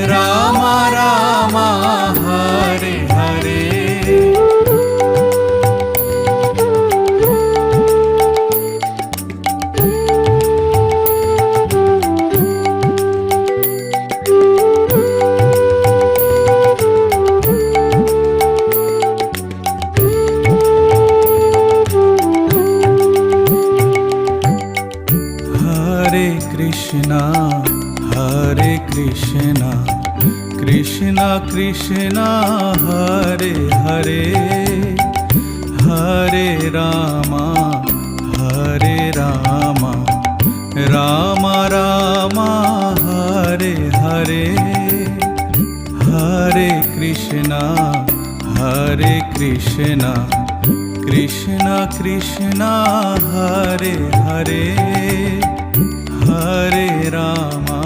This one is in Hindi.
राम राम हरे हरे। हरे कृष्णा कृष्णा कृष्णा हरे हरे, हरे रामा राम राम हरे हरे। हरे कृष्णा कृष्णा कृष्णा हरे हरे, हरे रामा